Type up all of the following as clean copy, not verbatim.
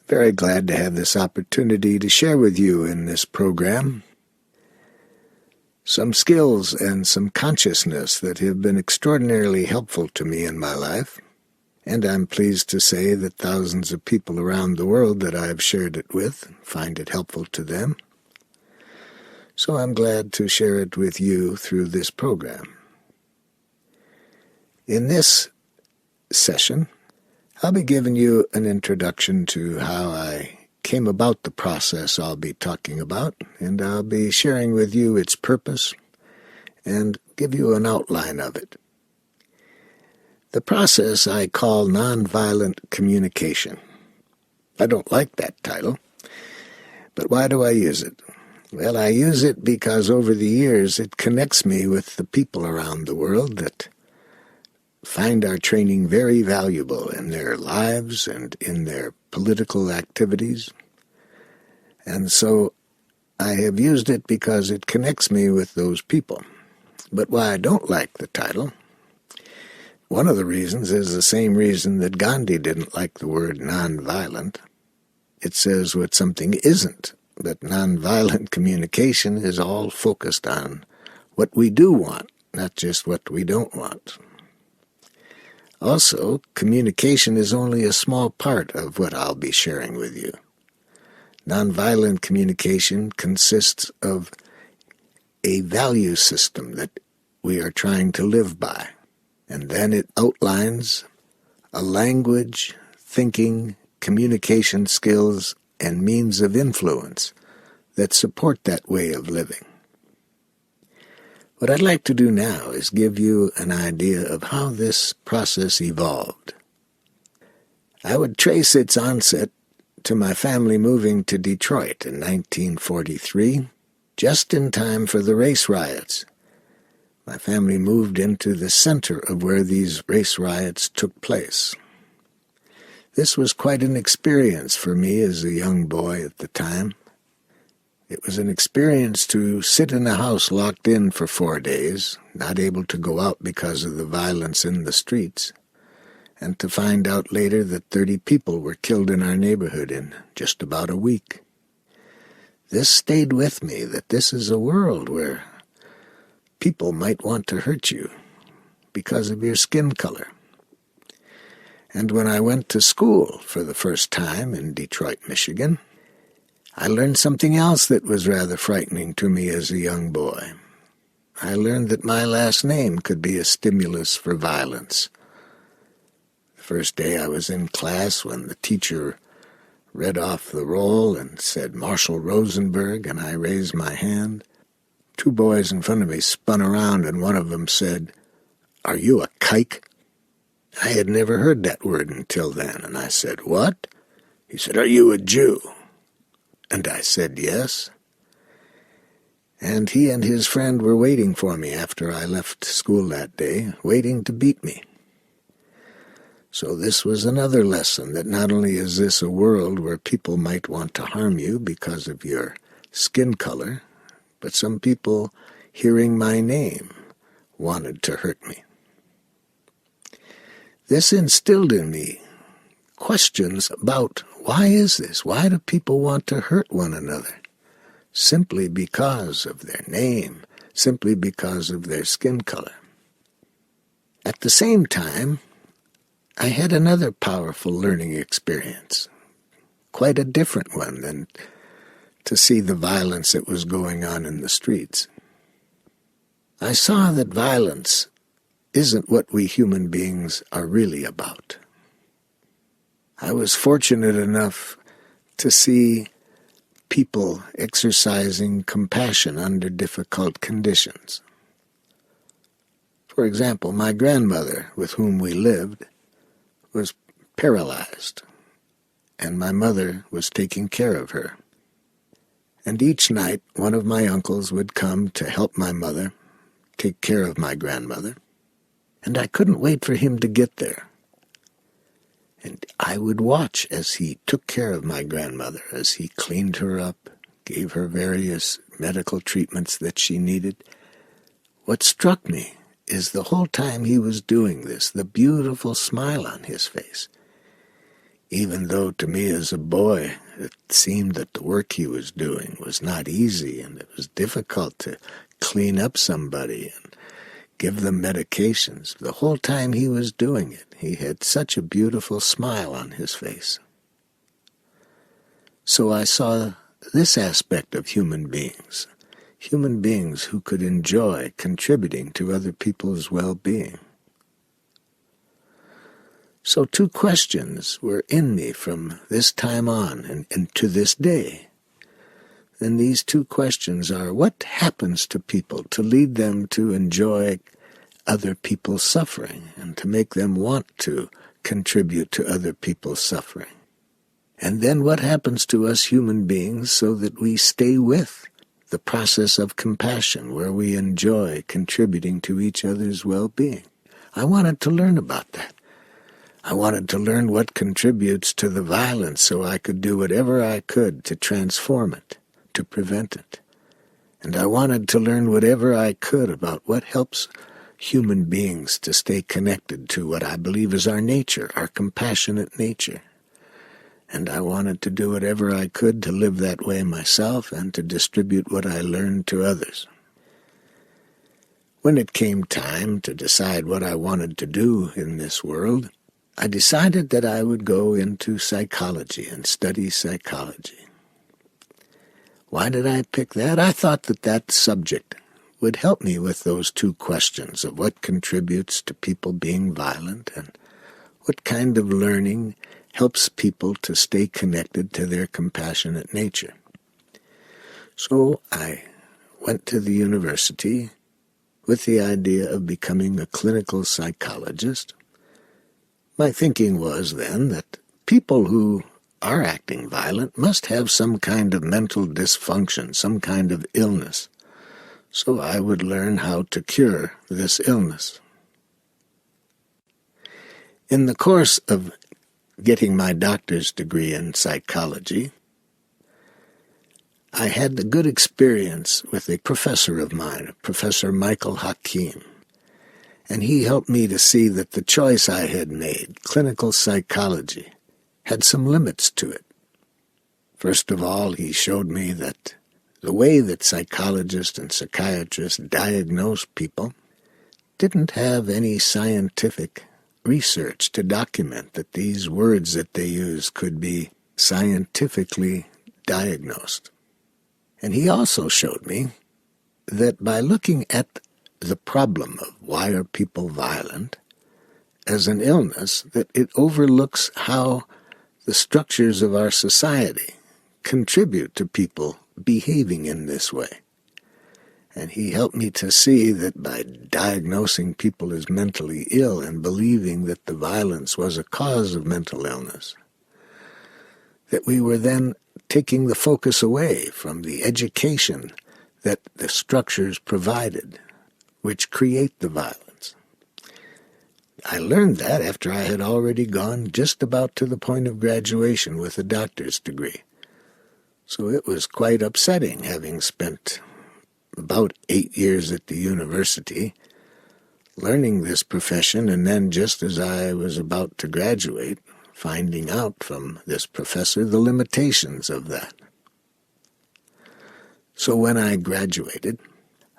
Very glad to have this opportunity to share with you in this program some skills and some consciousness that have been extraordinarily helpful to me in my life, and I'm pleased to say that thousands of people around the world that I've shared it with find it helpful to them. So I'm glad to share it with you through this program. In this session, I'll be giving you an introduction to how I came about the process I'll be talking about, and I'll be sharing with you its purpose and give you an outline of it. The process I call nonviolent communication. I don't like that title, but why do I use it? Well, I use it because over the years it connects me with the people around the world that find our training very valuable in their lives and in their political activities. And so I have used it because it connects me with those people. But why I don't like the title, one of the reasons is the same reason that Gandhi didn't like the word nonviolent. It says what something isn't, but nonviolent communication is all focused on what we do want, not just what we don't want. Also, communication is only a small part of what I'll be sharing with you. Nonviolent communication consists of a value system that we are trying to live by, and then it outlines a language, thinking, communication skills, and means of influence that support that way of living. What I'd like to do now is give you an idea of how this process evolved. I would trace its onset to my family moving to Detroit in 1943, just in time for the race riots. My family moved into the center of where these race riots took place. This was quite an experience for me as a young boy at the time. It was an experience to sit in a house locked in for 4 days, not able to go out because of the violence in the streets, and to find out later that 30 people were killed in our neighborhood in just about a week. This stayed with me, that this is a world where people might want to hurt you because of your skin color. And when I went to school for the first time in Detroit, Michigan, I learned something else that was rather frightening to me as a young boy. I learned that my last name could be a stimulus for violence. The first day I was in class when the teacher read off the roll and said Marshall Rosenberg, and I raised my hand. 2 boys in front of me spun around, and one of them said, "Are you a kike?" I had never heard that word until then, and I said, "What?" He said, "Are you a Jew?" And I said, "Yes." And he and his friend were waiting for me after I left school that day, waiting to beat me. So this was another lesson, that not only is this a world where people might want to harm you because of your skin color, but some people, hearing my name, wanted to hurt me. This instilled in me questions about, why is this? Why do people want to hurt one another? Simply because of their name, simply because of their skin color. At the same time, I had another powerful learning experience, quite a different one than to see the violence that was going on in the streets. I saw that violence isn't what we human beings are really about. I was fortunate enough to see people exercising compassion under difficult conditions. For example, my grandmother, with whom we lived, was paralyzed, and my mother was taking care of her. And each night, one of my uncles would come to help my mother take care of my grandmother, and I couldn't wait for him to get there. And I would watch as he took care of my grandmother, as he cleaned her up, gave her various medical treatments that she needed. What struck me is the whole time he was doing this, the beautiful smile on his face. even though to me as a boy it seemed that the work he was doing was not easy and it was difficult to clean up somebody and give them medications. The whole time he was doing it, he had such a beautiful smile on his face. So I saw this aspect of human beings who could enjoy contributing to other people's well-being. So 2 questions were in me from this time on and to this day. And these 2 questions are, what happens to people to lead them to enjoy other people's suffering and to make them want to contribute to other people's suffering? And then what happens to us human beings so that we stay with the process of compassion where we enjoy contributing to each other's well-being? I wanted to learn about that. I wanted to learn what contributes to the violence so I could do whatever I could to transform it, to prevent it. And I wanted to learn whatever I could about what helps human beings to stay connected to what I believe is our nature, our compassionate nature. And I wanted to do whatever I could to live that way myself and to distribute what I learned to others. When it came time to decide what I wanted to do in this world, I decided that I would go into psychology and study psychology. Why did I pick that? I thought that that subject would help me with those 2 questions of what contributes to people being violent and what kind of learning helps people to stay connected to their compassionate nature. So I went to the university with the idea of becoming a clinical psychologist. My thinking was then that people who are acting violent must have some kind of mental dysfunction, some kind of illness. So I would learn how to cure this illness. In the course of getting my doctor's degree in psychology, I had the good experience with a professor of mine, Professor Michael Hakim. And he helped me to see that the choice I had made, clinical psychology, had some limits to it. First of all, he showed me that the way that psychologists and psychiatrists diagnose people didn't have any scientific research to document that these words that they use could be scientifically diagnosed. And he also showed me that by looking at the problem of why are people violent as an illness, that it overlooks how the structures of our society contribute to people behaving in this way. And he helped me to see that by diagnosing people as mentally ill and believing that the violence was a cause of mental illness, that we were then taking the focus away from the education that the structures provided, which create the violence. I learned that after I had already gone just about to the point of graduation with a doctor's degree. So it was quite upsetting, having spent about 8 years at the university, learning this profession, and then just as I was about to graduate, finding out from this professor the limitations of that. So when I graduated,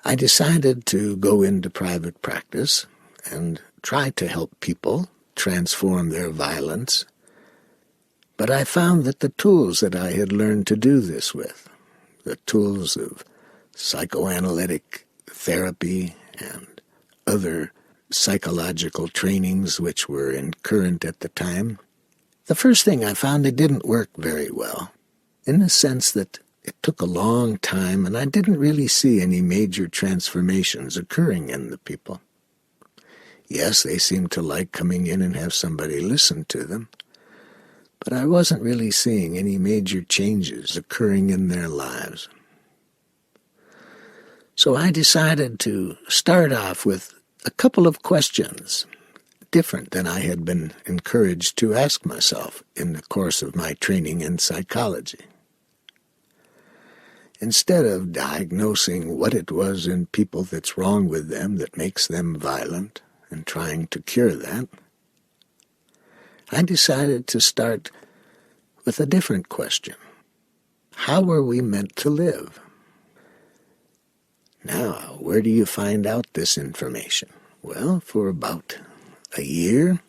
I decided to go into private practice and try to help people transform their violence. But I found that the tools that I had learned to do this with, the tools of psychoanalytic therapy and other psychological trainings which were current at the time, the first thing I found, it didn't work very well, in the sense that it took a long time, and I didn't really see any major transformations occurring in the people. Yes, they seemed to like coming in and have somebody listen to them, but I wasn't really seeing any major changes occurring in their lives. So I decided to start off with a couple of questions, different than I had been encouraged to ask myself in the course of my training in psychology. Instead of diagnosing what it was in people that's wrong with them that makes them violent and trying to cure that, I decided to start with a different question. How are we meant to live? Now, where do you find out this information? Well, for about a year,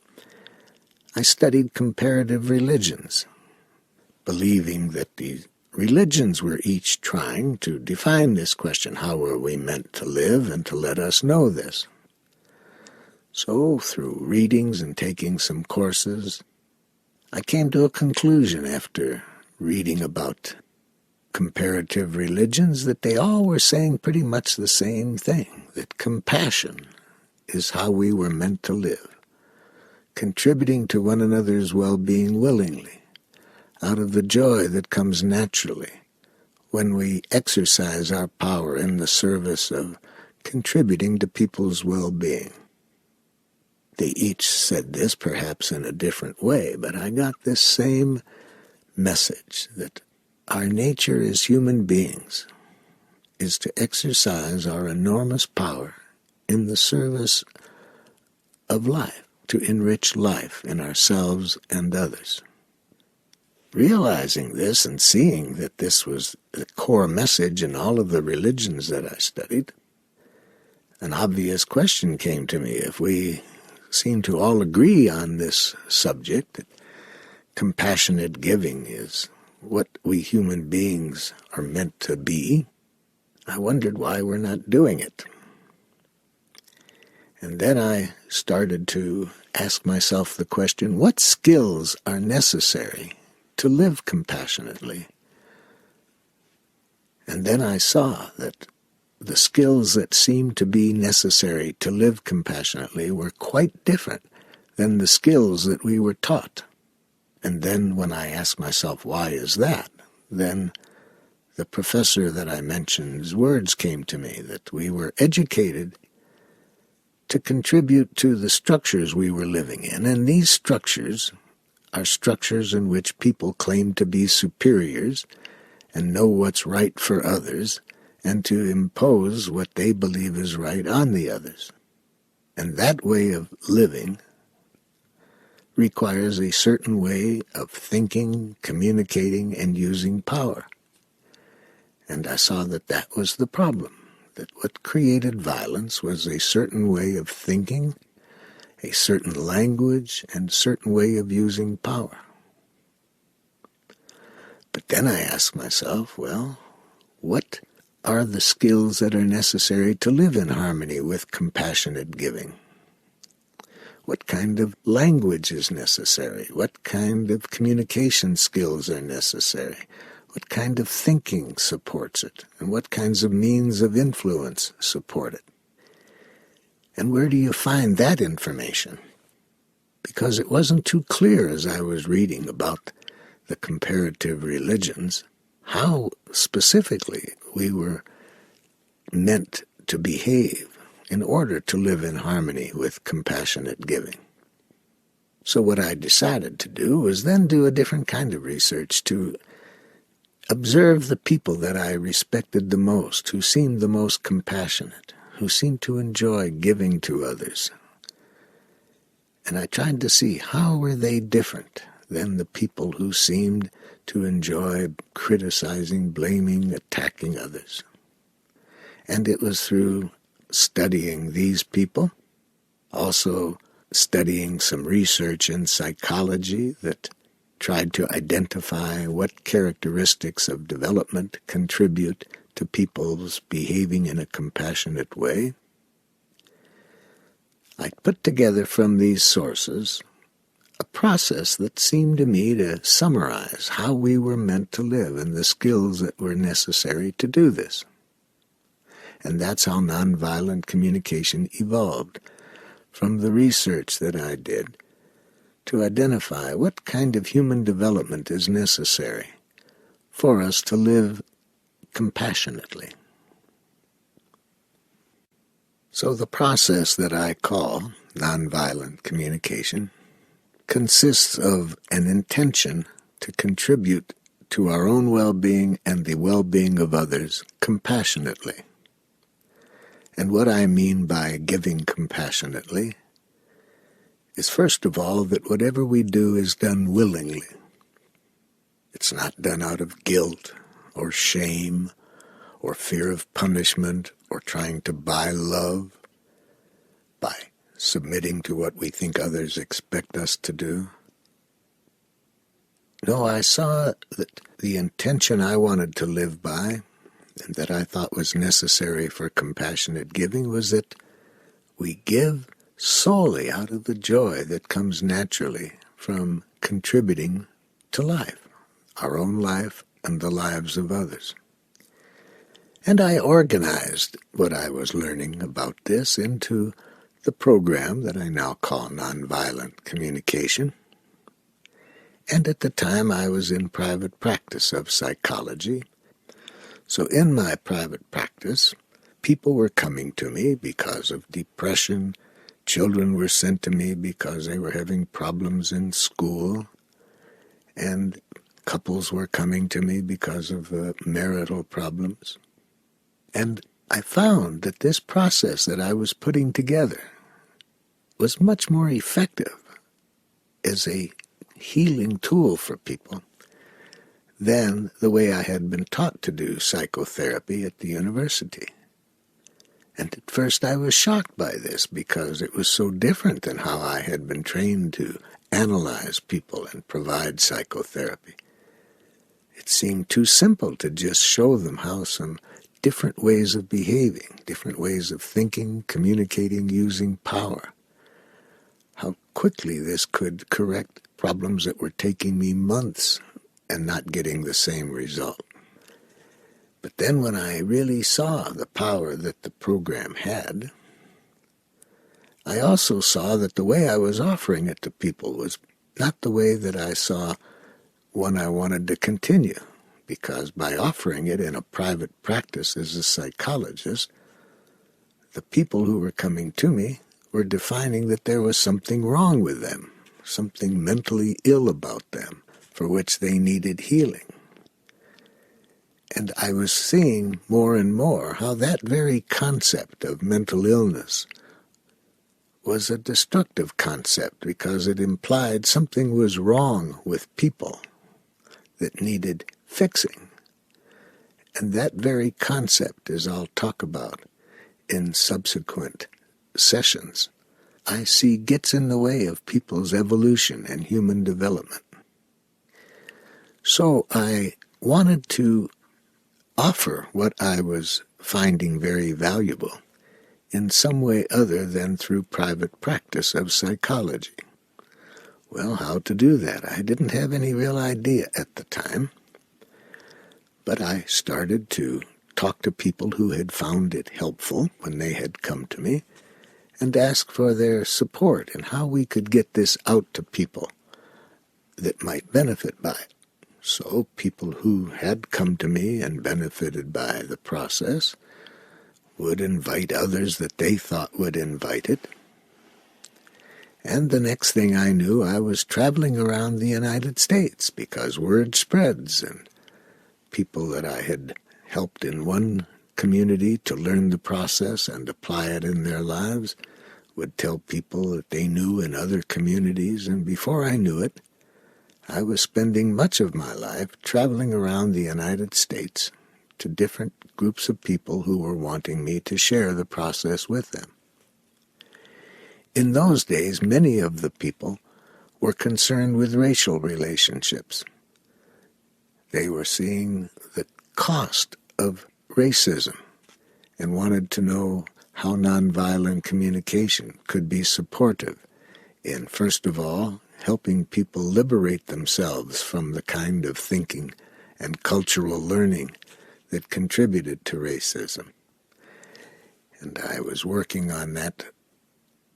I studied comparative religions, believing that the religions were each trying to define this question, how are we meant to live, and to let us know this. So, through readings and taking some courses, I came to a conclusion after reading about comparative religions that they all were saying pretty much the same thing, that compassion is how we were meant to live, contributing to one another's well-being willingly, out of the joy that comes naturally when we exercise our power in the service of contributing to people's well-being. They each said this perhaps in a different way, but I got this same message that our nature as human beings is to exercise our enormous power in the service of life, to enrich life in ourselves and others. Realizing this and seeing that this was the core message in all of the religions that I studied, an obvious question came to me. If we seem to all agree on this subject, that compassionate giving is what we human beings are meant to be, I wondered why we're not doing it. And then I started to ask myself the question, what skills are necessary to live compassionately? And then I saw that the skills that seemed to be necessary to live compassionately were quite different than the skills that we were taught. And then when I asked myself, why is that? Then the professor that I mentioned's words came to me, that we were educated to contribute to the structures we were living in. And these structures are structures in which people claim to be superiors and know what's right for others, and to impose what they believe is right on the others. And that way of living requires a certain way of thinking, communicating, and using power. And I saw that that was the problem, that what created violence was a certain way of thinking, a certain language, and a certain way of using power. But then I asked myself, well, what are the skills that are necessary to live in harmony with compassionate giving? What kind of language is necessary? What kind of communication skills are necessary? What kind of thinking supports it? And what kinds of means of influence support it? And where do you find that information? Because it wasn't too clear as I was reading about the comparative religions how specifically we were meant to behave in order to live in harmony with compassionate giving. So what I decided to do was then do a different kind of research to observe the people that I respected the most, who seemed the most compassionate, who seemed to enjoy giving to others. And I tried to see how were they different than the people who seemed to enjoy criticizing, blaming, attacking others. And it was through studying these people, also studying some research in psychology that tried to identify what characteristics of development contribute to people's behaving in a compassionate way. I put together from these sources a process that seemed to me to summarize how we were meant to live and the skills that were necessary to do this. And that's how nonviolent communication evolved, from the research that I did to identify what kind of human development is necessary for us to live compassionately. So the process that I call nonviolent communication consists of an intention to contribute to our own well-being and the well-being of others compassionately. And what I mean by giving compassionately is, first of all, that whatever we do is done willingly. It's not done out of guilt or shame or fear of punishment or trying to buy love by submitting to what we think others expect us to do. No, I saw that the intention I wanted to live by and that I thought was necessary for compassionate giving was that we give solely out of the joy that comes naturally from contributing to life, our own life and the lives of others. And I organized what I was learning about this into the program that I now call Nonviolent Communication. And at the time I was in private practice of psychology. So in my private practice, people were coming to me because of depression. Children were sent to me because they were having problems in school. And couples were coming to me because of marital problems. And I found that this process that I was putting together was much more effective as a healing tool for people than the way I had been taught to do psychotherapy at the university. And at first I was shocked by this because it was so different than how I had been trained to analyze people and provide psychotherapy. It seemed too simple to just show them how some different ways of behaving, different ways of thinking, communicating, using power, how quickly this could correct problems that were taking me months and not getting the same result. But then when I really saw the power that the program had, I also saw that the way I was offering it to people was not the way that I saw one I wanted to continue, because by offering it in a private practice as a psychologist, the people who were coming to me were defining that there was something wrong with them, something mentally ill about them, for which they needed healing. And I was seeing more and more how that very concept of mental illness was a destructive concept because it implied something was wrong with people that needed fixing. And that very concept, as I'll talk about in subsequent sessions, I see gets in the way of people's evolution and human development. So I wanted to offer what I was finding very valuable in some way other than through private practice of psychology. Well, how to do that? I didn't have any real idea at the time, but I started to talk to people who had found it helpful when they had come to me and ask for their support in how we could get this out to people that might benefit by it. So people who had come to me and benefited by the process would invite others that they thought would invite it. And the next thing I knew, I was traveling around the United States because word spreads, and people that I had helped in one community to learn the process and apply it in their lives would tell people that they knew in other communities, and before I knew it, I was spending much of my life traveling around the United States to different groups of people who were wanting me to share the process with them. In those days, many of the people were concerned with racial relationships. They were seeing the cost of racism and wanted to know how nonviolent communication could be supportive in, first of all, helping people liberate themselves from the kind of thinking and cultural learning that contributed to racism. And I was working on that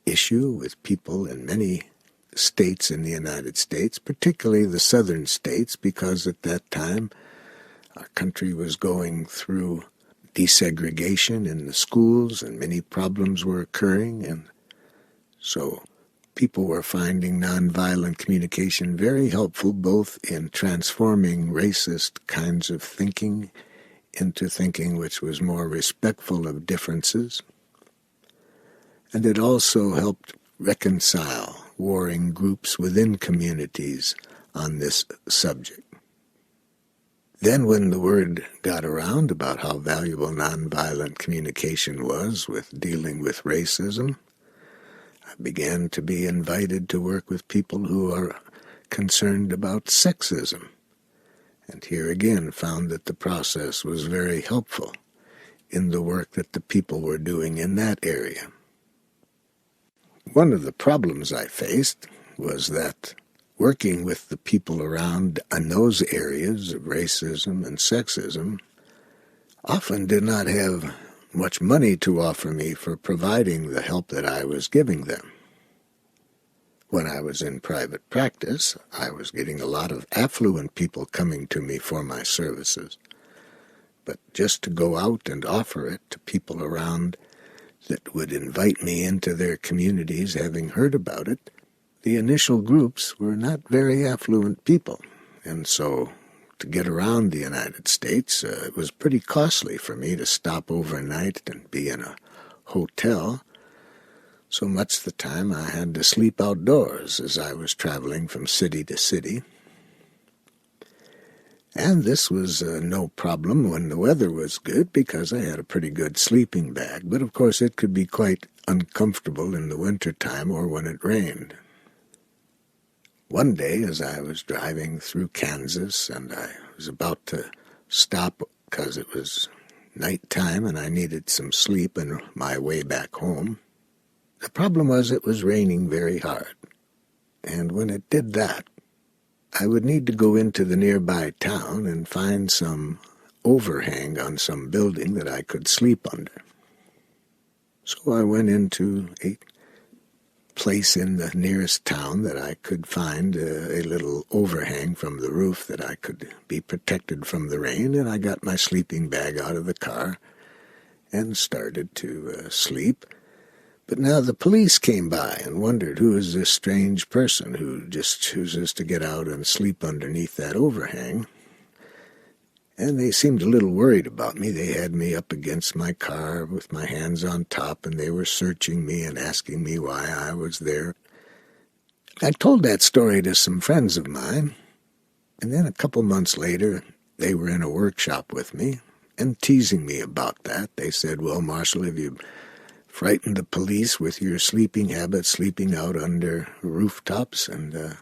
issue with people in many states in the United States, particularly the southern states, because at that time our country was going through desegregation in the schools and many problems were occurring, and so people were finding nonviolent communication very helpful both in transforming racist kinds of thinking into thinking which was more respectful of differences. And it also helped reconcile warring groups within communities on this subject. Then when the word got around about how valuable nonviolent communication was with dealing with racism, I began to be invited to work with people who are concerned about sexism, and here again found that the process was very helpful in the work that the people were doing in that area. One of the problems I faced was that working with the people around in those areas of racism and sexism often did not have much money to offer me for providing the help that I was giving them. When I was in private practice, I was getting a lot of affluent people coming to me for my services. But just to go out and offer it to people around that would invite me into their communities, having heard about it, the initial groups were not very affluent people. And so to get around the United States, it was pretty costly for me to stop overnight and be in a hotel. So much the time I had to sleep outdoors as I was traveling from city to city. And this was no problem when the weather was good because I had a pretty good sleeping bag. But of course it could be quite uncomfortable in the wintertime or when it rained. One day as I was driving through Kansas and I was about to stop because it was nighttime and I needed some sleep on my way back home, the problem was it was raining very hard. And when it did that, I would need to go into the nearby town and find some overhang on some building that I could sleep under. So I went into a place in the nearest town that I could find a little overhang from the roof that I could be protected from the rain, and I got my sleeping bag out of the car and started to sleep. But now the police came by and wondered, who is this strange person who just chooses to get out and sleep underneath that overhang? And they seemed a little worried about me. They had me up against my car with my hands on top, and they were searching me and asking me why I was there. I told that story to some friends of mine, and then a couple months later, they were in a workshop with me and teasing me about that. They said, well, Marshall, have you frightened the police with your sleeping habits, sleeping out under rooftops? And a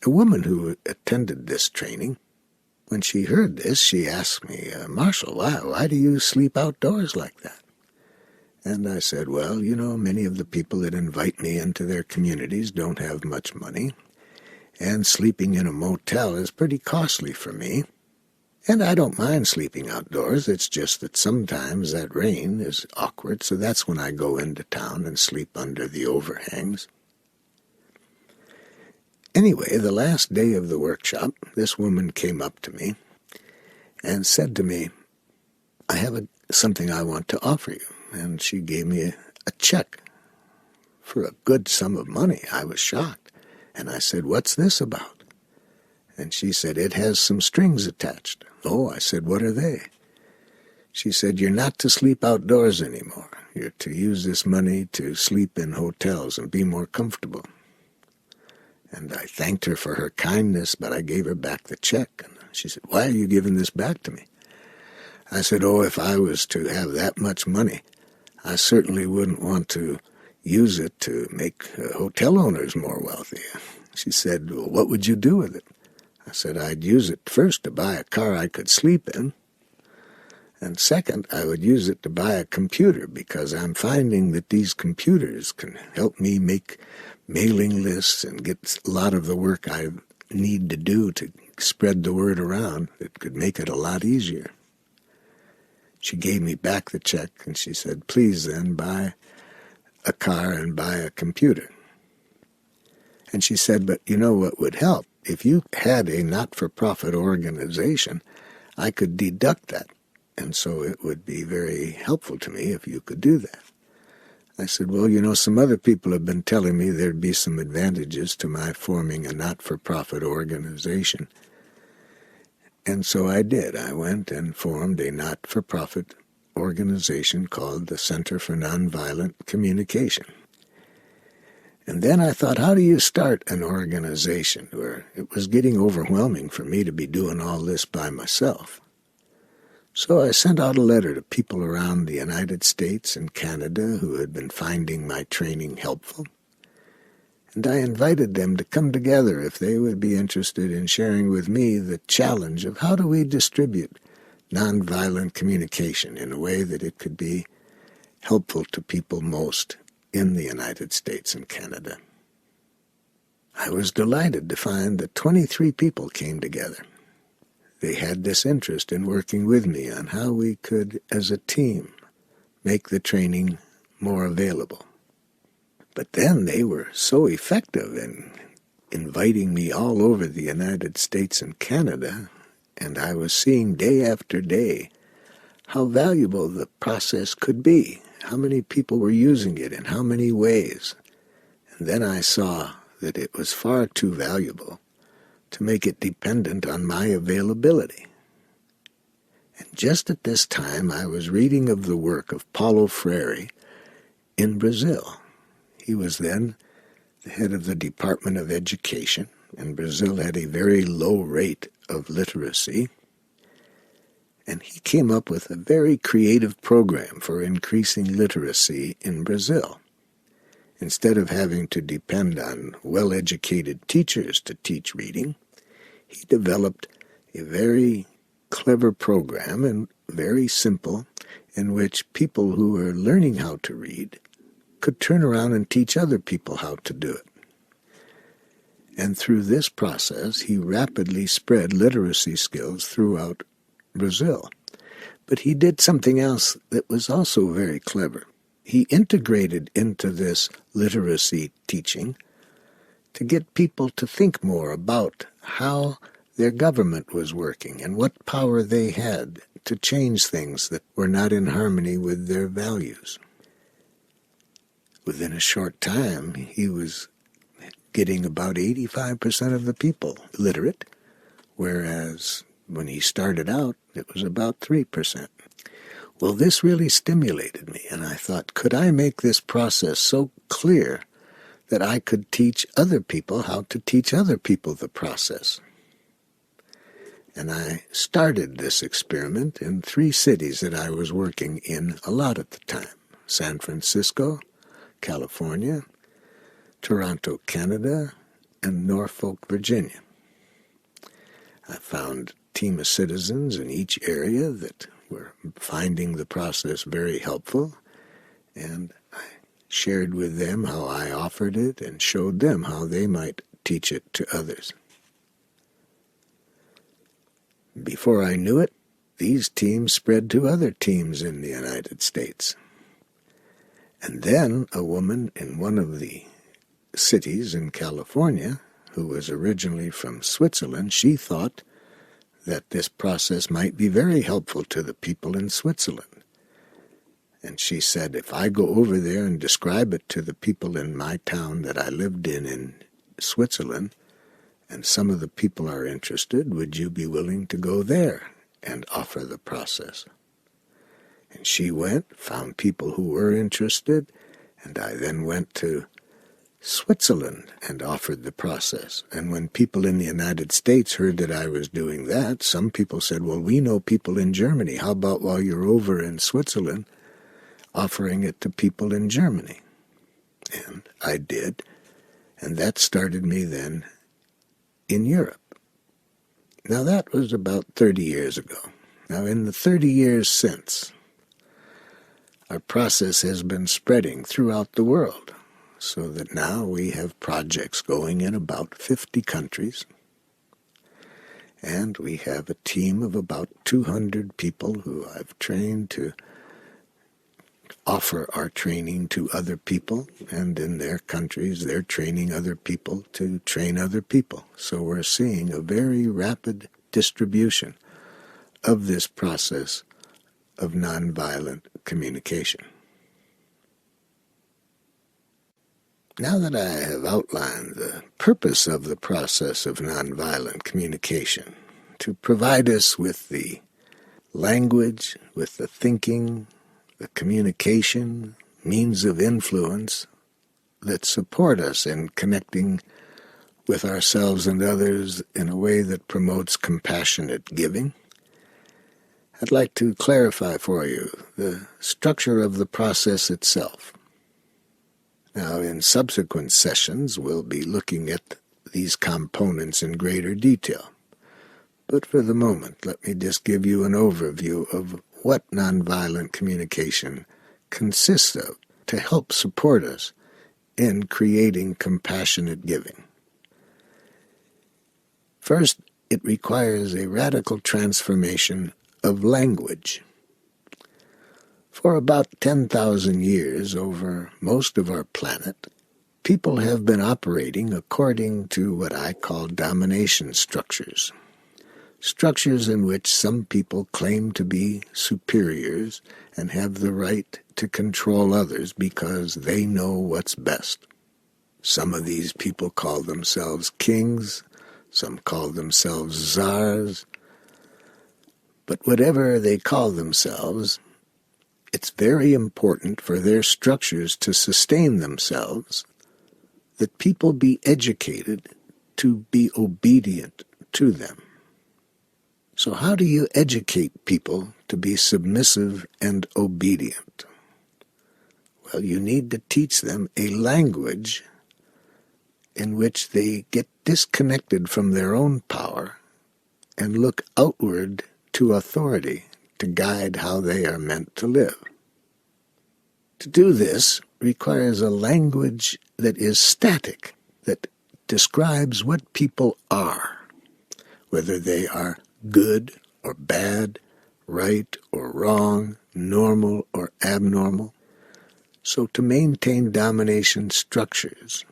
woman who attended this training, when she heard this, she asked me, Marshall, why do you sleep outdoors like that? And I said, well, many of the people that invite me into their communities don't have much money, and sleeping in a motel is pretty costly for me. And I don't mind sleeping outdoors, it's just that sometimes that rain is awkward, so that's when I go into town and sleep under the overhangs. Anyway, the last day of the workshop, this woman came up to me and said to me, I have something I want to offer you. And she gave me a check for a good sum of money. I was shocked. And I said, what's this about? And she said, it has some strings attached. Oh, I said, what are they? She said, you're not to sleep outdoors anymore. You're to use this money to sleep in hotels and be more comfortable. And I thanked her for her kindness, but I gave her back the check. And she said, why are you giving this back to me? I said, oh, if I was to have that much money, I certainly wouldn't want to use it to make hotel owners more wealthy. She said, well, what would you do with it? I said, I'd use it first to buy a car I could sleep in. And second, I would use it to buy a computer because I'm finding that these computers can help me make mailing lists and get a lot of the work I need to do to spread the word around. It could make it a lot easier. She gave me back the check and she said, please then buy a car and buy a computer. And she said, but you know what would help? If you had a not-for-profit organization, I could deduct that. And so it would be very helpful to me if you could do that. I said, well, some other people have been telling me there'd be some advantages to my forming a not-for-profit organization. And so I did. I went and formed a not-for-profit organization called the Center for Nonviolent Communication. And then I thought, how do you start an organization where it was getting overwhelming for me to be doing all this by myself? So I sent out a letter to people around the United States and Canada who had been finding my training helpful. And I invited them to come together if they would be interested in sharing with me the challenge of how do we distribute nonviolent communication in a way that it could be helpful to people most in the United States and Canada. I was delighted to find that 23 people came together. They had this interest in working with me on how we could, as a team, make the training more available. But then they were so effective in inviting me all over the United States and Canada, and I was seeing day after day how valuable the process could be, how many people were using it in how many ways. And then I saw that it was far too valuable to make it dependent on my availability. And just at this time, I was reading of the work of Paulo Freire in Brazil. He was then the head of the Department of Education, and Brazil had a very low rate of literacy. And he came up with a very creative program for increasing literacy in Brazil. Instead of having to depend on well-educated teachers to teach reading, he developed a very clever program and very simple in which people who were learning how to read could turn around and teach other people how to do it. And through this process, he rapidly spread literacy skills throughout Brazil. But he did something else that was also very clever. He integrated into this literacy teaching to get people to think more about how their government was working and what power they had to change things that were not in harmony with their values. Within a short time, he was getting about 85% of the people literate, whereas when he started out, it was about 3%. Well, this really stimulated me, and I thought, could I make this process so clear that I could teach other people how to teach other people the process? And I started this experiment in 3 cities that I was working in a lot at the time: San Francisco, California, Toronto, Canada, and Norfolk, Virginia. I found a team of citizens in each area that were finding the process very helpful, and I shared with them how I offered it and showed them how they might teach it to others. Before I knew it, these teams spread to other teams in the United States. And then a woman in one of the cities in California, who was originally from Switzerland, she thought that this process might be very helpful to the people in Switzerland. And she said, if I go over there and describe it to the people in my town that I lived in Switzerland, and some of the people are interested, would you be willing to go there and offer the process? And she went, found people who were interested, and I then went to Switzerland and offered the process. And when people in the United States heard that I was doing that, some people said, well, we know people in Germany. How about while you're over in Switzerland, offering it to people in Germany? And I did. And that started me then in Europe. Now that was about 30 years ago. Now in the 30 years since, our process has been spreading throughout the world, so that now we have projects going in about 50 countries, and we have a team of about 200 people who I've trained to offer our training to other people, and in their countries they're training other people to train other people. So we're seeing a very rapid distribution of this process of nonviolent communication. Now that I have outlined the purpose of the process of nonviolent communication, to provide us with the language, with the thinking, the communication, means of influence, that support us in connecting with ourselves and others in a way that promotes compassionate giving. I'd like to clarify for you the structure of the process itself. Now, in subsequent sessions, we'll be looking at these components in greater detail. But for the moment, let me just give you an overview of what nonviolent communication consists of to help support us in creating compassionate giving. First, it requires a radical transformation of language. For about 10,000 years over most of our planet, people have been operating according to what I call domination structures. Structures in which some people claim to be superiors and have the right to control others because they know what's best. Some of these people call themselves kings, some call themselves czars. But whatever they call themselves, it's very important for their structures to sustain themselves that people be educated to be obedient to them. So how do you educate people to be submissive and obedient? Well, you need to teach them a language in which they get disconnected from their own power and look outward to authority to guide how they are meant to live. To do this requires a language that is static, that describes what people are, whether they are good or bad, right or wrong, normal or abnormal. So to maintain domination structures,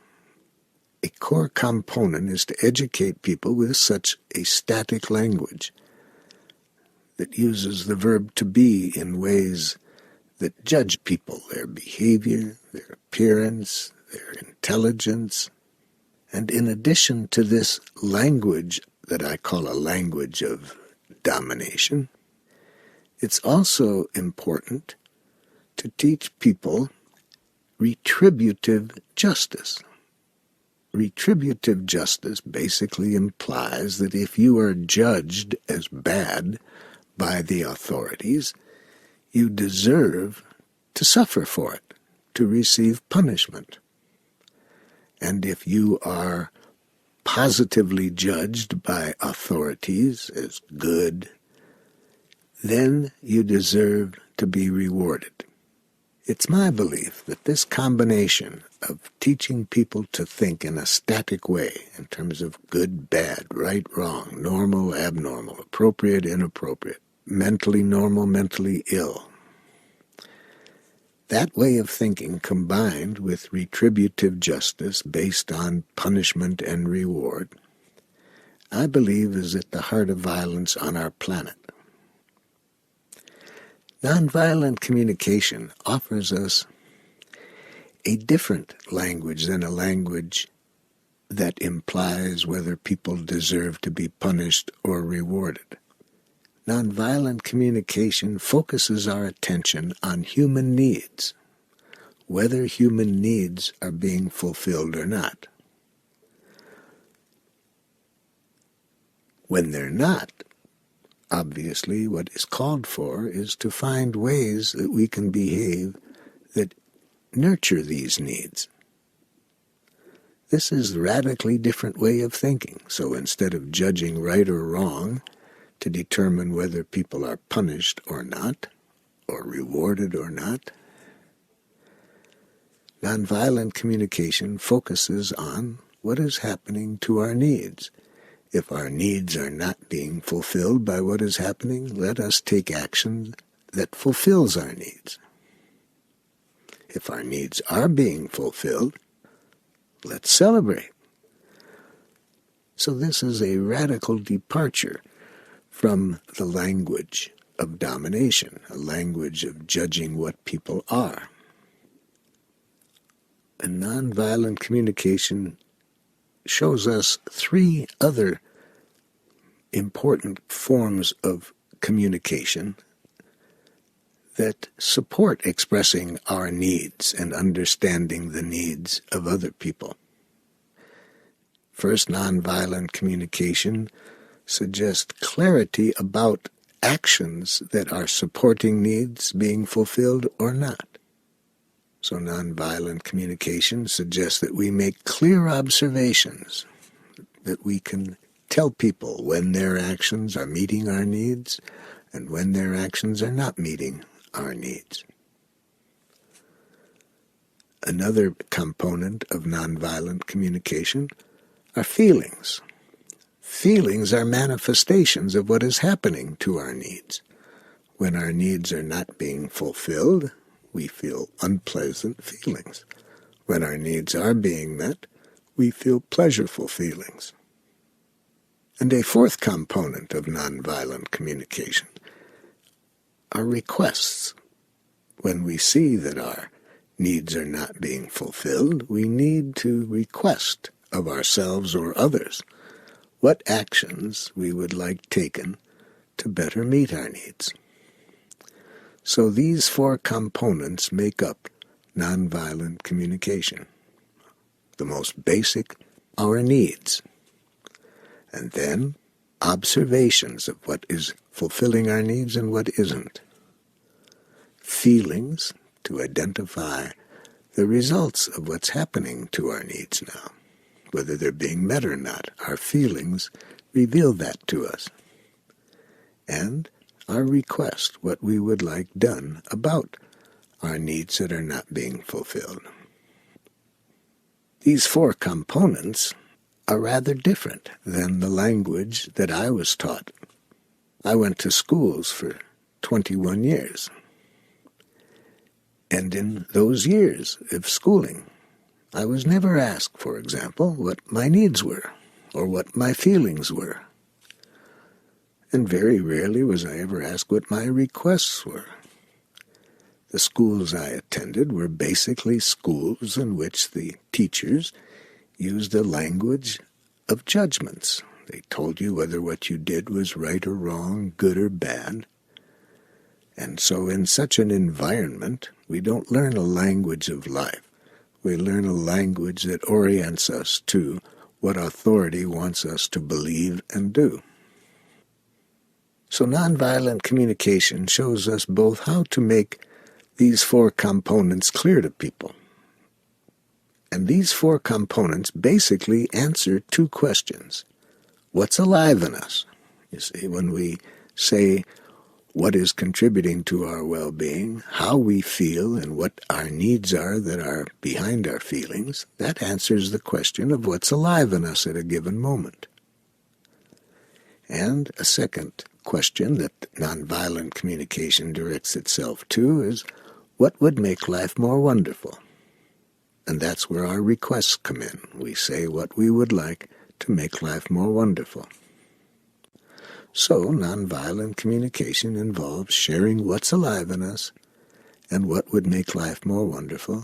a core component is to educate people with such a static language that uses the verb to be in ways that judge people, their behavior, their appearance, their intelligence. And in addition to this language that I call a language of domination, it's also important to teach people retributive justice. Retributive justice basically implies that if you are judged as bad by the authorities, you deserve to suffer for it, to receive punishment. And if you are positively judged by authorities as good, then you deserve to be rewarded. It's my belief that this combination of teaching people to think in a static way in terms of good, bad, right, wrong, normal, abnormal, appropriate, inappropriate, mentally normal, mentally ill, that way of thinking combined with retributive justice based on punishment and reward, I believe is at the heart of violence on our planet. Nonviolent communication offers us a different language than a language that implies whether people deserve to be punished or rewarded. Nonviolent communication focuses our attention on human needs, whether human needs are being fulfilled or not. When they're not, obviously, what is called for is to find ways that we can behave that nurture these needs. This is a radically different way of thinking. So instead of judging right or wrong to determine whether people are punished or not, or rewarded or not, nonviolent communication focuses on what is happening to our needs. If our needs are not being fulfilled by what is happening, let us take action that fulfills our needs. If our needs are being fulfilled, let's celebrate. So this is a radical departure from the language of domination, a language of judging what people are. And nonviolent communication shows us three other important forms of communication that support expressing our needs and understanding the needs of other people. First, nonviolent communication suggests clarity about actions that are supporting needs being fulfilled or not. So nonviolent communication suggests that we make clear observations, that we can tell people when their actions are meeting our needs and when their actions are not meeting our needs. Another component of nonviolent communication are feelings. Feelings are manifestations of what is happening to our needs. When our needs are not being fulfilled, we feel unpleasant feelings. When our needs are being met, we feel pleasurable feelings. And a fourth component of nonviolent communication are requests. When we see that our needs are not being fulfilled, we need to request of ourselves or others what actions we would like taken to better meet our needs. So these four components make up nonviolent communication. The most basic, our needs. And then observations of what is fulfilling our needs and what isn't. Feelings to identify the results of what's happening to our needs now. Whether they're being met or not, our feelings reveal that to us. And our request, what we would like done about our needs that are not being fulfilled. These four components are rather different than the language that I was taught. I went to schools for 21 years. And in those years of schooling, I was never asked, for example, what my needs were or what my feelings were. And very rarely was I ever asked what my requests were. The schools I attended were basically schools in which the teachers used a language of judgments. They told you whether what you did was right or wrong, good or bad. And so in such an environment, we don't learn a language of life. We learn a language that orients us to what authority wants us to believe and do. So nonviolent communication shows us both how to make these four components clear to people. And these four components basically answer two questions. What's alive in us? You see, when we say what is contributing to our well-being, how we feel, and what our needs are that are behind our feelings, that answers the question of what's alive in us at a given moment. And a second question that nonviolent communication directs itself to is, what would make life more wonderful? And that's where our requests come in. We say what we would like to make life more wonderful. So nonviolent communication involves sharing what's alive in us and what would make life more wonderful,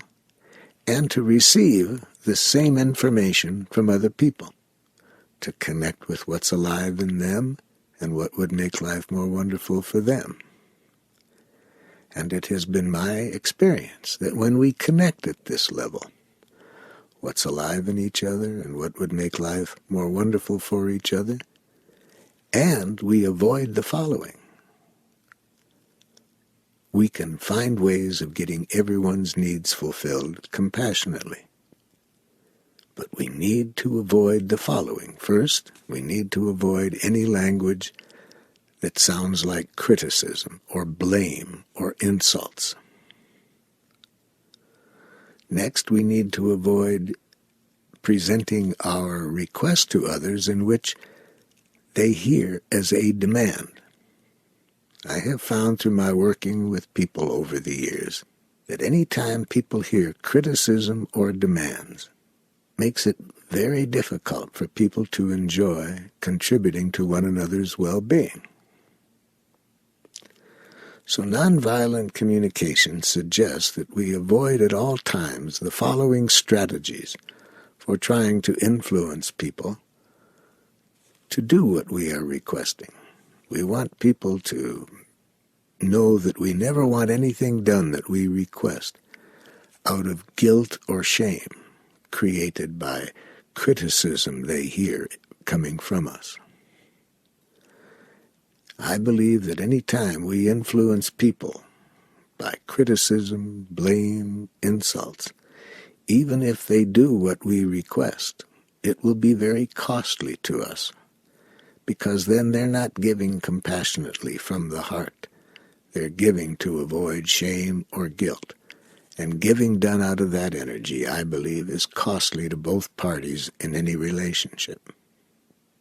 and to receive the same information from other people, to connect with what's alive in them and what would make life more wonderful for them. And it has been my experience that when we connect at this level, what's alive in each other and what would make life more wonderful for each other, and we avoid the following. We can find ways of getting everyone's needs fulfilled compassionately. But we need to avoid the following. First, we need to avoid any language that sounds like criticism or blame or insults. Next, we need to avoid presenting our request to others in which they hear as a demand. I have found through my working with people over the years that any time people hear criticism or demands, makes it very difficult for people to enjoy contributing to one another's well-being. So nonviolent communication suggests that we avoid at all times the following strategies for trying to influence people to do what we are requesting. We want people to know that we never want anything done that we request out of guilt or shame created by criticism they hear coming from us. I believe that any time we influence people by criticism, blame, insults, even if they do what we request, it will be very costly to us, because then they're not giving compassionately from the heart. They're giving to avoid shame or guilt. And giving done out of that energy, I believe, is costly to both parties in any relationship.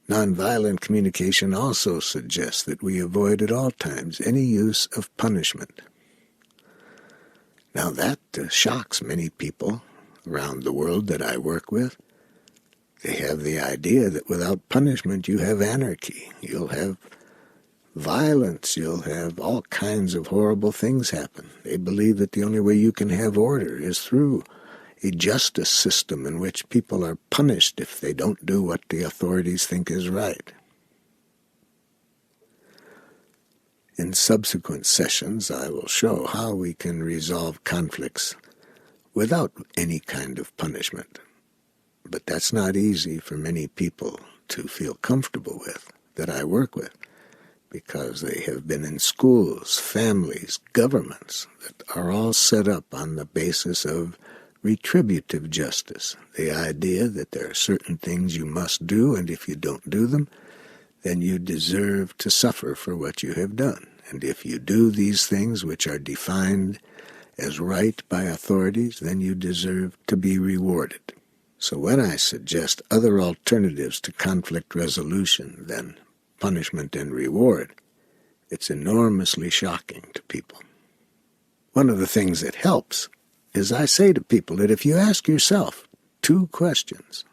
Nonviolent communication also suggests that we avoid at all times any use of punishment. Now that shocks many people around the world that I work with. They have the idea that without punishment you have anarchy, you'll have violence, you'll have all kinds of horrible things happen. They believe that the only way you can have order is through a justice system in which people are punished if they don't do what the authorities think is right. In subsequent sessions, I will show how we can resolve conflicts without any kind of punishment. But that's not easy for many people to feel comfortable with, that I work with, because they have been in schools, families, governments that are all set up on the basis of retributive justice, the idea that there are certain things you must do, and if you don't do them, then you deserve to suffer for what you have done. And if you do these things which are defined as right by authorities, then you deserve to be rewarded. So when I suggest other alternatives to conflict resolution than punishment and reward, it's enormously shocking to people. One of the things that helps is I say to people that if you ask yourself 2 questions,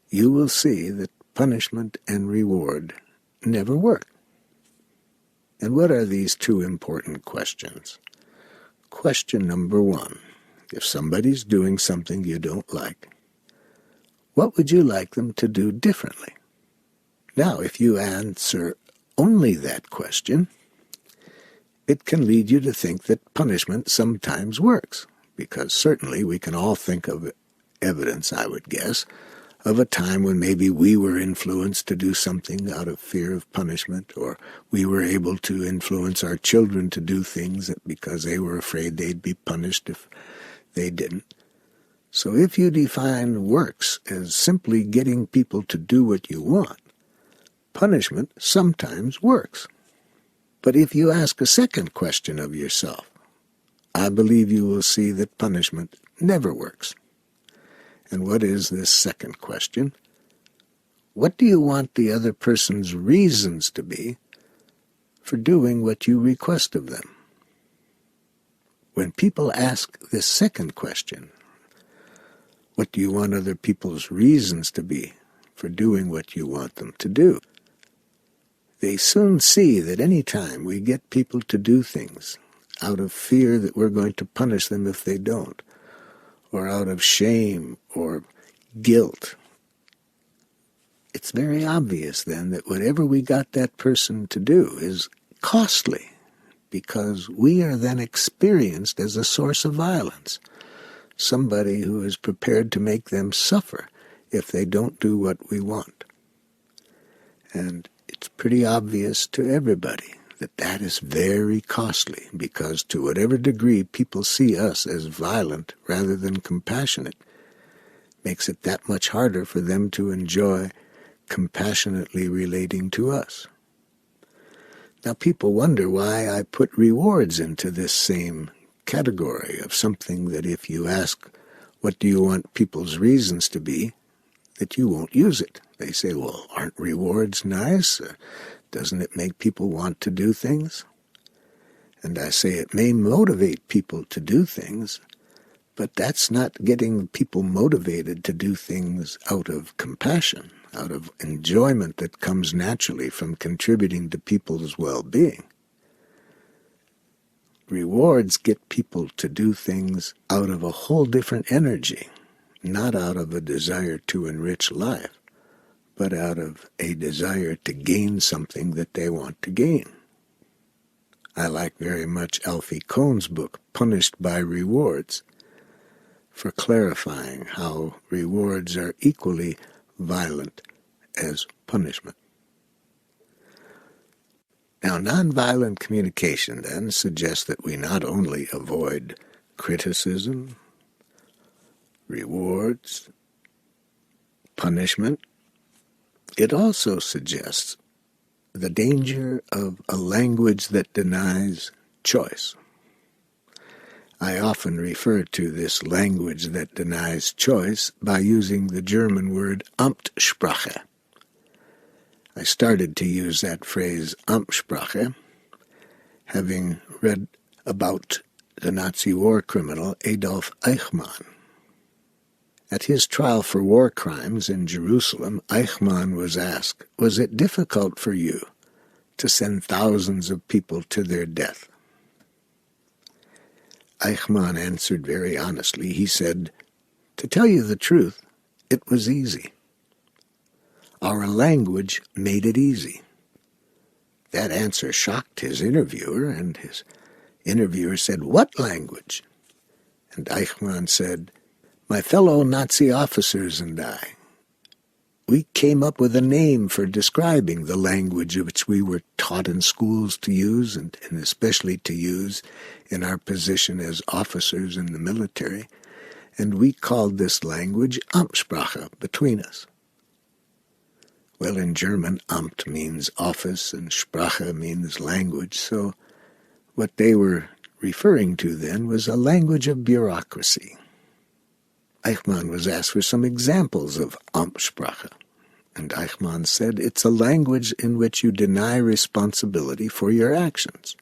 you will see that punishment and reward never work. And what are these 2 important questions? Question number 1, if somebody's doing something you don't like, what would you like them to do differently? Now, if you answer only that question, it can lead you to think that punishment sometimes works, because certainly we can all think of evidence, I would guess, of a time when maybe we were influenced to do something out of fear of punishment, or we were able to influence our children to do things because they were afraid they'd be punished if they didn't. So if you define works as simply getting people to do what you want, punishment sometimes works. But if you ask a second question of yourself, I believe you will see that punishment never works. And what is this second question? What do you want the other person's reasons to be for doing what you request of them? When people ask this second question, what do you want other people's reasons to be for doing what you want them to do? They soon see that any time we get people to do things out of fear that we're going to punish them if they don't, or out of shame or guilt, it's very obvious then that whatever we got that person to do is costly, because we are then experienced as a source of violence, somebody who is prepared to make them suffer if they don't do what we want. And it's pretty obvious to everybody that that is very costly, because to whatever degree people see us as violent rather than compassionate, makes it that much harder for them to enjoy compassionately relating to us. Now people wonder why I put rewards into this same category of something that if you ask, what do you want people's reasons to be, that you won't use it. They say, well, aren't rewards nice? Doesn't it make people want to do things? And I say it may motivate people to do things, but that's not getting people motivated to do things out of compassion, out of enjoyment that comes naturally from contributing to people's well-being. Rewards get people to do things out of a whole different energy, not out of a desire to enrich life, but out of a desire to gain something that they want to gain. I like very much Alfie Kohn's book, Punished by Rewards, for clarifying how rewards are equally violent as punishment. Now, nonviolent communication then suggests that we not only avoid criticism, rewards, punishment, it also suggests the danger of a language that denies choice. I often refer to this language that denies choice by using the German word Amtssprache. I started to use that phrase Amtssprache, having read about the Nazi war criminal Adolf Eichmann. At his trial for war crimes in Jerusalem, Eichmann was asked, "Was it difficult for you to send thousands of people to their death?" Eichmann answered very honestly. He said, "To tell you the truth, it was easy. Our language made it easy." That answer shocked his interviewer, and his interviewer said, "What language?" And Eichmann said, "My fellow Nazi officers and I, we came up with a name for describing the language which we were taught in schools to use, and especially to use in our position as officers in the military, and we called this language Amtssprache between us." Well, in German, Amt means office and Sprache means language, so what they were referring to then was a language of bureaucracy. Eichmann was asked for some examples of Amtssprache, and Eichmann said, "It's a language in which you deny responsibility for your actions.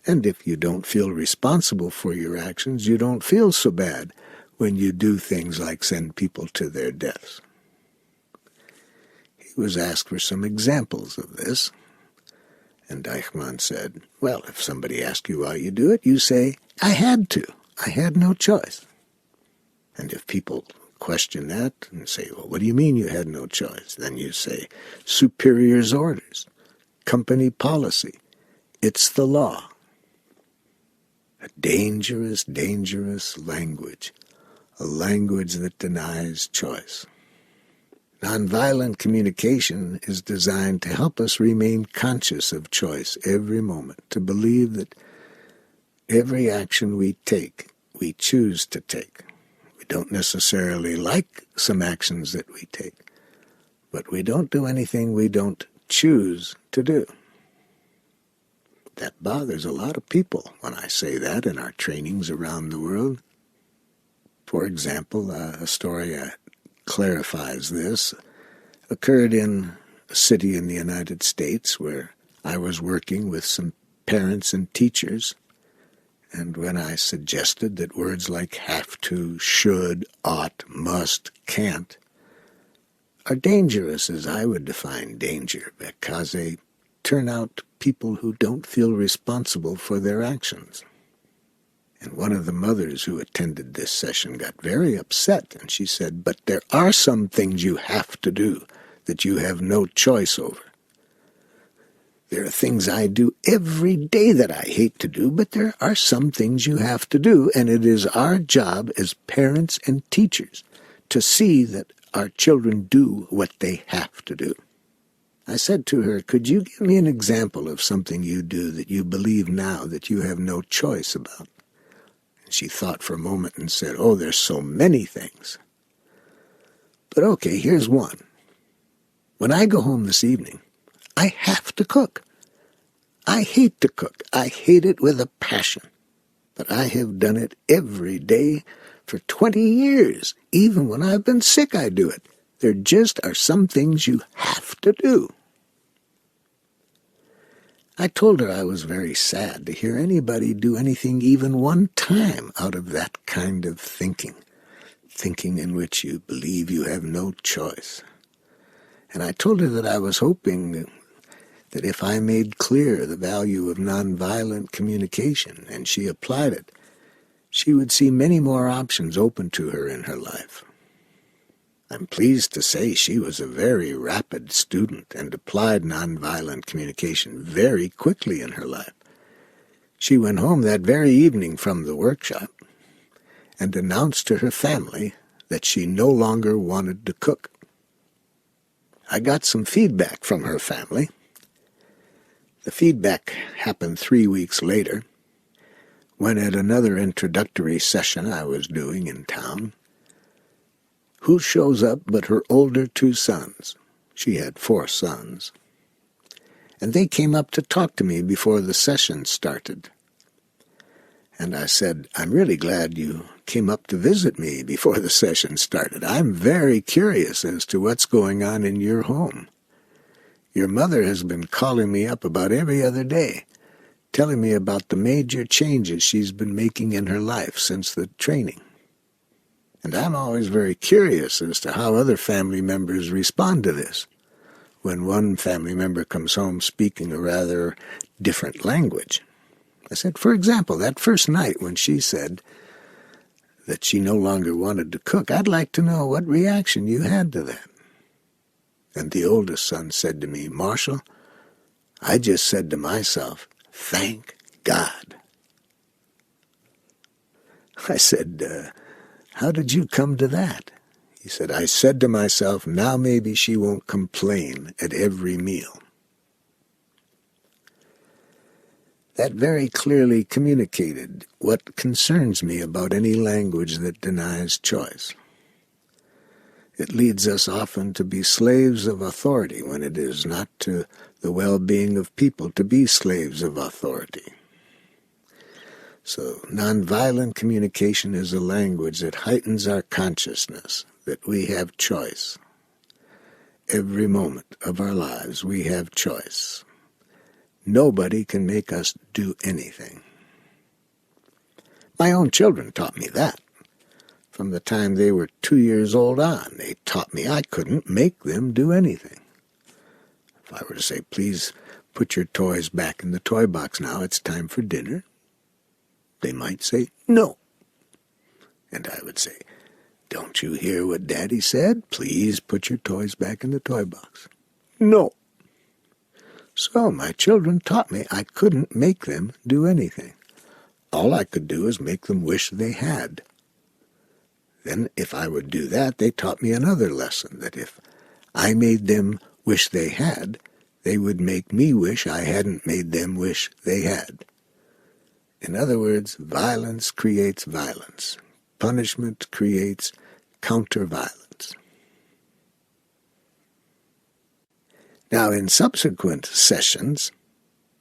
And if you don't feel responsible for your actions, you don't feel so bad when you do things like send people to their deaths." He was asked for some examples of this, and Eichmann said, "Well, if somebody asks you why you do it, you say, 'I had to. I had no choice.' And if people question that and say, 'Well, what do you mean you had no choice?' Then you say, 'Superior's orders, company policy, it's the law.'" A dangerous, dangerous language, a language that denies choice. Nonviolent communication is designed to help us remain conscious of choice every moment, to believe that every action we take, we choose to take. We don't necessarily like some actions that we take, but we don't do anything we don't choose to do. That bothers a lot of people when I say that in our trainings around the world. For example, a story that clarifies this occurred in a city in the United States where I was working with some parents and teachers, and when I suggested that words like have to, should, ought, must, can't are dangerous as I would define danger, because they turn out people who don't feel responsible for their actions. And one of the mothers who attended this session got very upset, and she said, "But there are some things you have to do that you have no choice over. There are things I do every day that I hate to do, but there are some things you have to do, and it is our job as parents and teachers to see that our children do what they have to do." I said to her, "Could you give me an example of something you do that you believe now that you have no choice about?" And she thought for a moment and said, "Oh, there's so many things. But okay, here's one. When I go home this evening, I have to cook. I hate to cook. I hate it with a passion. But I have done it every day for 20 years. Even when I've been sick, I do it. There just are some things you have to do." I told her I was very sad to hear anybody do anything even one time out of that kind of thinking in which you believe you have no choice. And I told her that I was hoping that if I made clear the value of nonviolent communication and she applied it, she would see many more options open to her in her life. I'm pleased to say she was a very rapid student and applied nonviolent communication very quickly in her life. She went home that very evening from the workshop and announced to her family that she no longer wanted to cook. I got some feedback from her family. The feedback happened 3 weeks later, when at another introductory session I was doing in town, who shows up but her older 2 sons? She had 4 sons. And they came up to talk to me before the session started. And I said, I'm really glad you came up to visit me before the session started. I'm very curious as to what's going on in your home. Your mother has been calling me up about every other day, telling me about the major changes she's been making in her life since the training. And I'm always very curious as to how other family members respond to this when one family member comes home speaking a rather different language. I said, for example, that first night when she said that she no longer wanted to cook, I'd like to know what reaction you had to that. And the oldest son said to me, Marshall, I just said to myself, thank God. I said, how did you come to that? He said, I said to myself, now maybe she won't complain at every meal. That very clearly communicated what concerns me about any language that denies choice. It leads us often to be slaves of authority when it is not to the well-being of people to be slaves of authority. So nonviolent communication is a language that heightens our consciousness that we have choice. Every moment of our lives we have choice. Nobody can make us do anything. My own children taught me that. From the time they were 2 years old on, they taught me I couldn't make them do anything. If I were to say, please put your toys back in the toy box now, it's time for dinner, they might say, no. And I would say, don't you hear what Daddy said? Please put your toys back in the toy box. No. So my children taught me I couldn't make them do anything. All I could do is make them wish they had. Then if I would do that, they taught me another lesson, that if I made them wish they had, they would make me wish I hadn't made them wish they had. In other words, violence creates violence. Punishment creates counter-violence. Now, in subsequent sessions,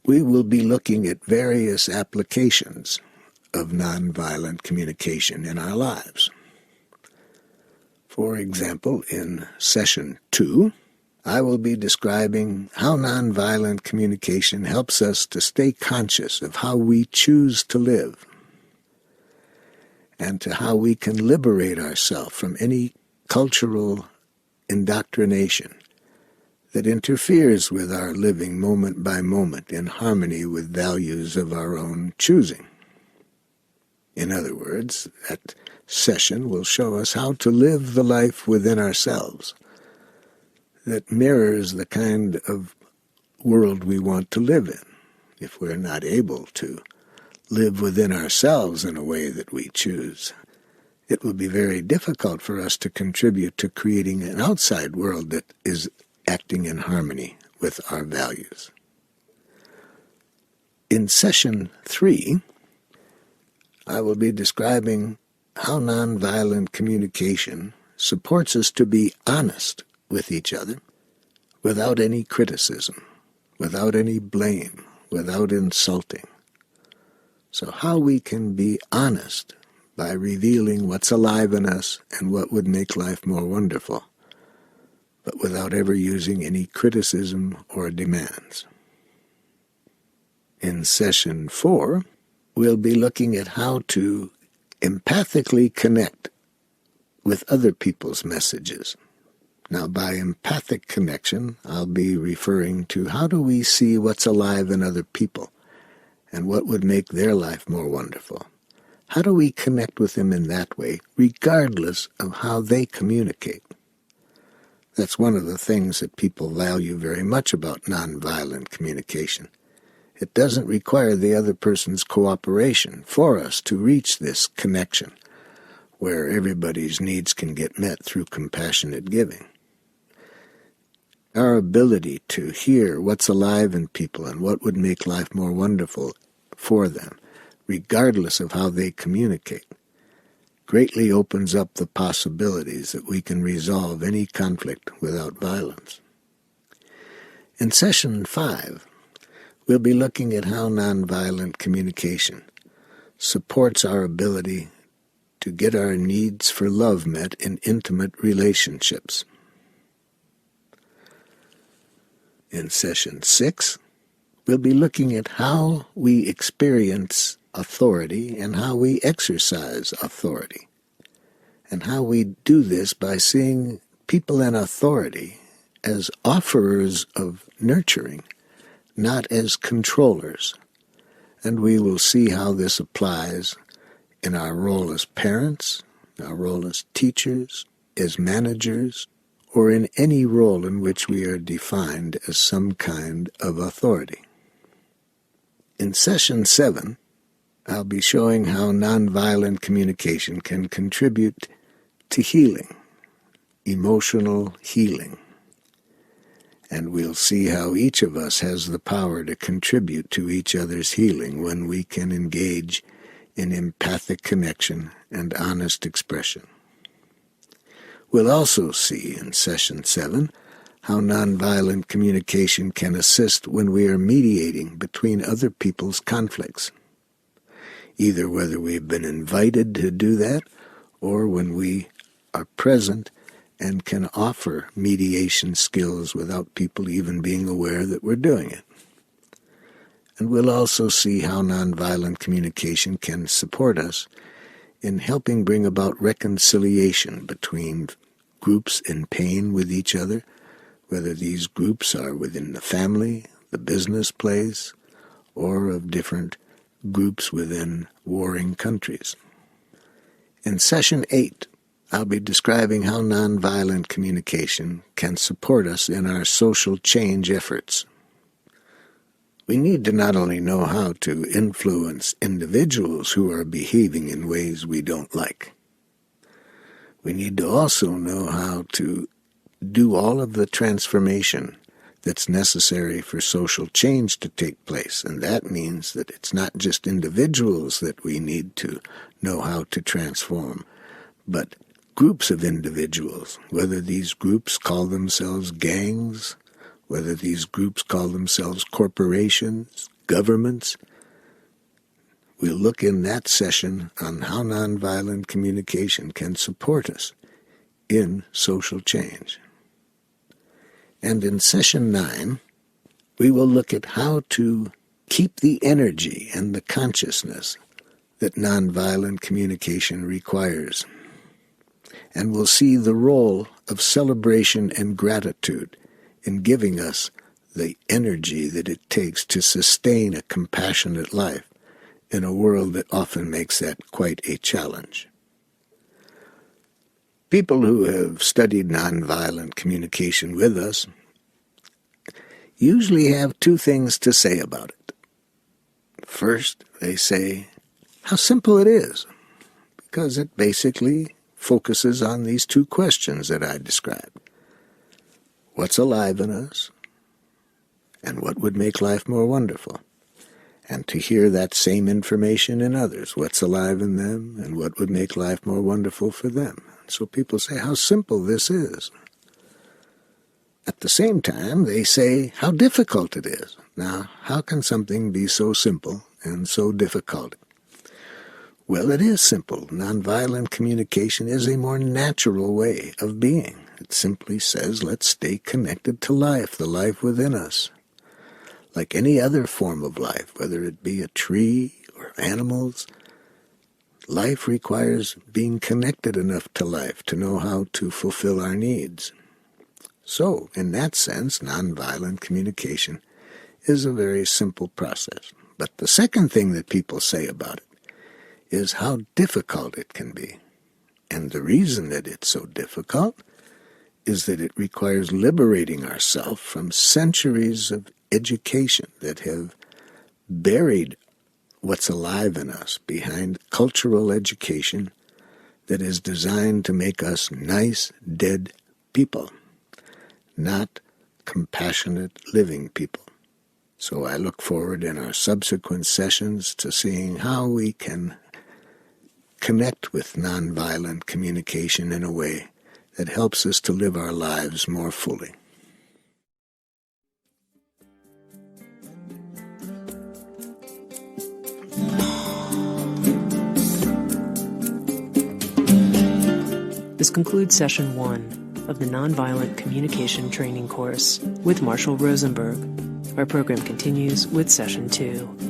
we will be looking at various applications of nonviolent communication in our lives. For example, in Session 2, I will be describing how nonviolent communication helps us to stay conscious of how we choose to live and to how we can liberate ourselves from any cultural indoctrination that interferes with our living moment by moment in harmony with values of our own choosing. In other words, that session will show us how to live the life within ourselves that mirrors the kind of world we want to live in. If we're not able to live within ourselves in a way that we choose, it will be very difficult for us to contribute to creating an outside world that is acting in harmony with our values. In Session 3, I will be describing how nonviolent communication supports us to be honest with each other without any criticism, without any blame, without insulting. So how we can be honest by revealing what's alive in us and what would make life more wonderful, but without ever using any criticism or demands. In Session 4, we'll be looking at how to empathically connect with other people's messages. Now, by empathic connection, I'll be referring to how do we see what's alive in other people and what would make their life more wonderful. How do we connect with them in that way, regardless of how they communicate? That's one of the things that people value very much about nonviolent communication. It doesn't require the other person's cooperation for us to reach this connection where everybody's needs can get met through compassionate giving. Our ability to hear what's alive in people and what would make life more wonderful for them, regardless of how they communicate, greatly opens up the possibilities that we can resolve any conflict without violence. In Session 5, we'll be looking at how nonviolent communication supports our ability to get our needs for love met in intimate relationships. In Session 6, we'll be looking at how we experience authority and how we exercise authority, and how we do this by seeing people in authority as offerers of nurturing, not as controllers. And we will see how this applies in our role as parents, our role as teachers, as managers, or in any role in which we are defined as some kind of authority. In Session 7, I'll be showing how nonviolent communication can contribute to healing, emotional healing. And we'll see how each of us has the power to contribute to each other's healing when we can engage in empathic connection and honest expression. We'll also see in Session 7 how nonviolent communication can assist when we are mediating between other people's conflicts, either whether we've been invited to do that or when we are present and can offer mediation skills without people even being aware that we're doing it. And we'll also see how nonviolent communication can support us in helping bring about reconciliation between groups in pain with each other, whether these groups are within the family, the business place, or of different groups within warring countries. In Session 8, I'll be describing how nonviolent communication can support us in our social change efforts. We need to not only know how to influence individuals who are behaving in ways we don't like, we need to also know how to do all of the transformation that's necessary for social change to take place. And that means that it's not just individuals that we need to know how to transform, but groups of individuals, whether these groups call themselves gangs, whether these groups call themselves corporations, governments. We'll look in that session on how nonviolent communication can support us in social change. And in Session 9, we will look at how to keep the energy and the consciousness that nonviolent communication requires. And we'll see the role of celebration and gratitude in giving us the energy that it takes to sustain a compassionate life in a world that often makes that quite a challenge. People who have studied nonviolent communication with us usually have two things to say about it. First, they say how simple it is, because it basically focuses on these two questions that I described. What's alive in us, and what would make life more wonderful? And to hear that same information in others, what's alive in them, and what would make life more wonderful for them. So people say how simple this is. At the same time, they say how difficult it is. Now, how can something be so simple and so difficult? Well, it is simple. Nonviolent communication is a more natural way of being. It simply says, let's stay connected to life, the life within us. Like any other form of life, whether it be a tree or animals, life requires being connected enough to life to know how to fulfill our needs. So, in that sense, nonviolent communication is a very simple process. But the second thing that people say about it is how difficult it can be. And the reason that it's so difficult is that it requires liberating ourselves from centuries of education that have buried what's alive in us behind cultural education that is designed to make us nice, dead people, not compassionate, living people. So I look forward in our subsequent sessions to seeing how we can connect with nonviolent communication in a way that helps us to live our lives more fully. This concludes Session 1 of the Nonviolent Communication Training course with Marshall Rosenberg. Our program continues with Session 2.